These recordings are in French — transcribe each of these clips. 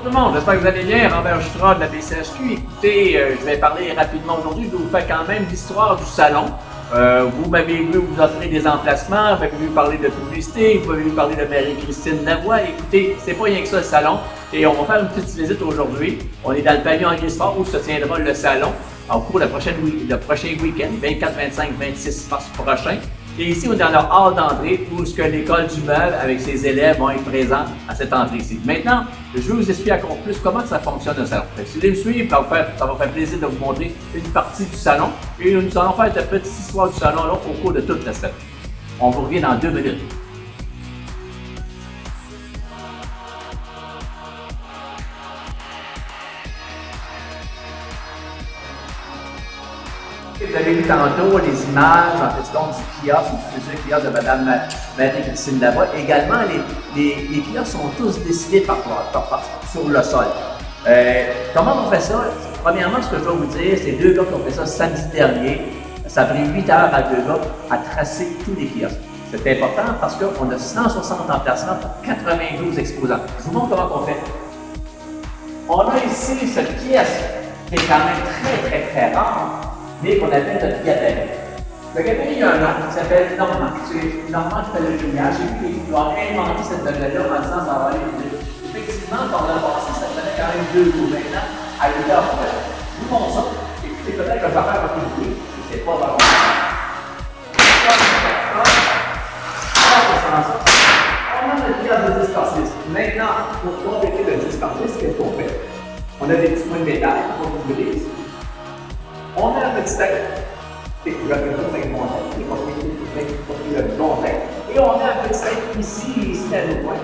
Tout le monde, j'espère que vous allez bien. Robert Jutra de la BCHQ. Écoutez, je vais parler rapidement aujourd'hui. Je vais vous faire quand même l'histoire du salon. Vous m'avez vu vous offrir des emplacements, vous m'avez vu parler de publicité, vous m'avez vu parler de Marie-Christine Lavoie. Écoutez, c'est pas rien que ça le salon. Et on va faire une petite visite aujourd'hui. On est dans le pavillon Anglais-Sport où se tiendra le salon au cours du prochain week-end, 24, 25, 26 mars prochain. Et ici, on est dans leur hall d'entrée où l'école du meuble avec ses élèves vont être présents à cette entrée-ci. Maintenant, je vais vous expliquer encore plus comment ça fonctionne le salon. Si vous voulez me suivre, ça va faire plaisir de vous montrer une partie du salon. Et nous allons faire cette petite histoire du salon là, au cours de toute la semaine. On vous revient dans 2 minutes. Vous avez vu tantôt les images en petit compte du kiosque, du futur kiosque de Mme Marie-Christine Lavoie. Également, les kiosques sont tous décidés sur le sol. Comment on fait ça? Premièrement, ce que je dois vous dire, c'est 2 gars qui ont fait ça samedi dernier. Ça a pris 8 heures à 2 gars à tracer tous les kiosques. C'est important parce qu'on a 160 emplacements pour 92 exposants. Je vous montre comment on fait. On a ici cette pièce qui est quand même très rare, mais qu'on appelle notre gabarit. Le gabarit, il y a un nom qui s'appelle Normand. C'est Normand qui fait le junior. J'ai vu qu'il doit inventer cette monnaie-là en disant ça va aller vite. Effectivement, quand on a passé, ça donnait quand même 2 jours maintenant à 8 heures pour elle. Je vous montre ça. Écoutez, peut-être que je vais faire un peu de bruit. C'est pas vraiment. On a notre pièce de 10 par 6. Maintenant, pour compléter le 10 par 10, qu'est-ce qu'on fait? On a des petits points de métal qu'on utilise. On a un petit steak, et on a un petit steak ici à nos points,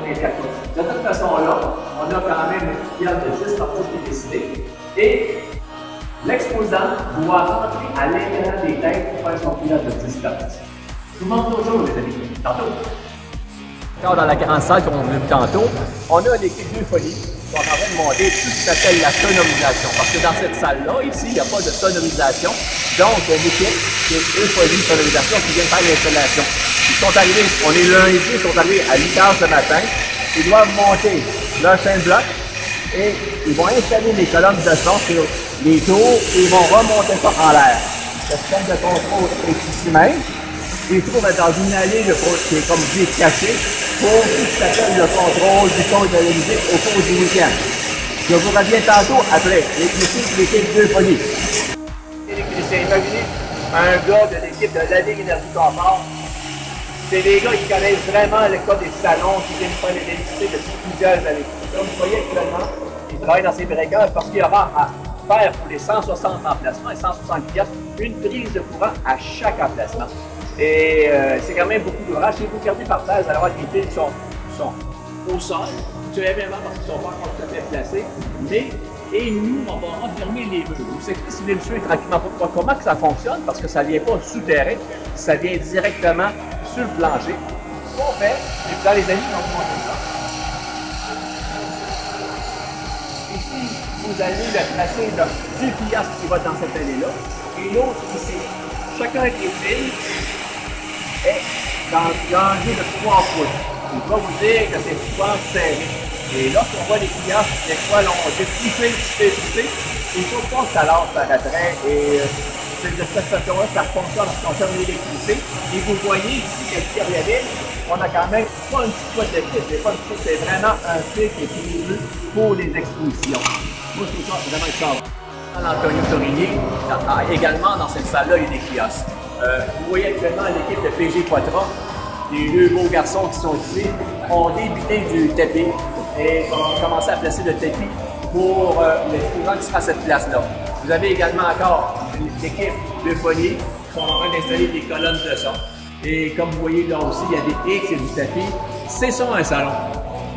de toute façon-là, on a quand même une pièce de 10 par 10 qui est décidée. Et l'exposant doit rentrer à l'intérieur des têtes pour faire son pièce de 10 par 10. Je vous montre toujours, les amis. Tantôt. Encore dans la grande salle qu'on a vu tantôt, on a l'équipe d'Euphonie qui est en train de monter tout ce qui s'appelle la sonorisation. Parce que dans cette salle-là, ici, il n'y a pas de sonorisation. Donc, il y a une équipe qui est Euphonie Sonorisation qui vient faire l'installation. Ils sont arrivés, on est lundi, ils sont arrivés à 8 h ce matin. Ils doivent monter leur chaîne bloc et ils vont installer les colonnes de son sur les tours et ils vont remonter ça en l'air. Le système de contrôle est ici même. Il se trouve dans une allée qui est comme dit cachée pour tout ce qui s'appelle le contrôle du son de la musique au cours du week-end. Je vous reviens tantôt après l'équipe d'Euphonie. Imaginez un gars de l'équipe de la Ligue Énergie Confort. C'est des gars qui connaissent vraiment le cas des salons, qui viennent faire l'électricité depuis plusieurs années. Comme vous voyez actuellement, ils travaillent dans ces breakers parce qu'il y aura à faire pour les 160 emplacements et 160 kiosques une prise de courant à chaque emplacement. Et c'est quand même beaucoup d'ouvrage. Si vous regardez par terre, vous allez voir que les fils sont au sol, actuellement parce qu'ils ne sont pas encore tout à fait placés. Et nous, on va refermer les murs. Je vous explique si vous voulez me suivre tranquillement comment que ça fonctionne, parce que ça ne vient pas souterrain, ça vient directement sur le plancher. Ce qu'on fait, et puis là, les amis, on va vous montrer ça. Ici, vous allez le placer du kiosque qui va dans cette allée-là, et l'autre ici. Chacun des fils est dans un rangée de 3 pouces. Je vais vous dire que c'est souvent serré. Et lorsqu'on voit les kiosques, des fois, on fait pousser, il faut pas que ça lâche par attrait. Et de cette façon-là, ça fonctionne en ce qui concerne l'électricité. Et vous voyez ici, qu'à Pierre-Ville, on a quand même pas une petite boîte de kit, c'est vraiment un fil qui est prévu pour les expositions. Moi, je trouve ça vraiment extraordinaire. Antonio Torigny, également dans cette salle-là, il y a des kiosques. Vous voyez actuellement l'équipe de PG Quatra, les 2 beaux garçons qui sont ici, ont débuté du tapis et ont commencé à placer le tapis pour l'exposant qui sera à cette place-là. Vous avez également encore l'équipe d'Euphonie qui sont en train d'installer des colonnes de son. Et comme vous voyez là aussi, il y a des X et du tapis. C'est ça un salon.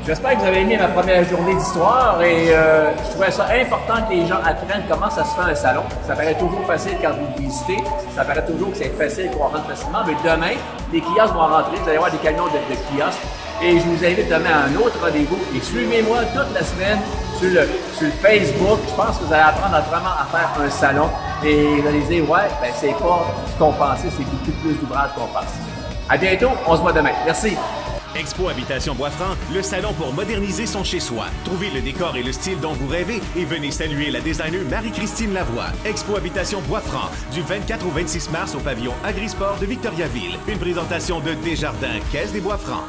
J'espère que vous avez aimé ma première journée d'histoire et je trouvais ça important que les gens apprennent comment ça se fait un salon. Ça paraît toujours facile quand vous visitez, ça paraît toujours que c'est facile qu'on rentre facilement, mais demain, les kiosques vont rentrer, vous allez voir des camions de kiosques et je vous invite demain à un autre rendez-vous et suivez-moi toute la semaine sur le Facebook. Je pense que vous allez apprendre vraiment à faire un salon et vous allez dire, ouais, ben c'est pas ce qu'on pensait, c'est beaucoup plus d'ouvrages qu'on pense. À bientôt, on se voit demain. Merci. Expo Habitation Boisfranc, le salon pour moderniser son chez-soi. Trouvez le décor et le style dont vous rêvez et venez saluer la designer Marie-Christine Lavoie. Expo Habitation Boisfranc, du 24 au 26 mars au pavillon Agrisport de Victoriaville. Une présentation de Desjardins, Caisse des Boisfrancs.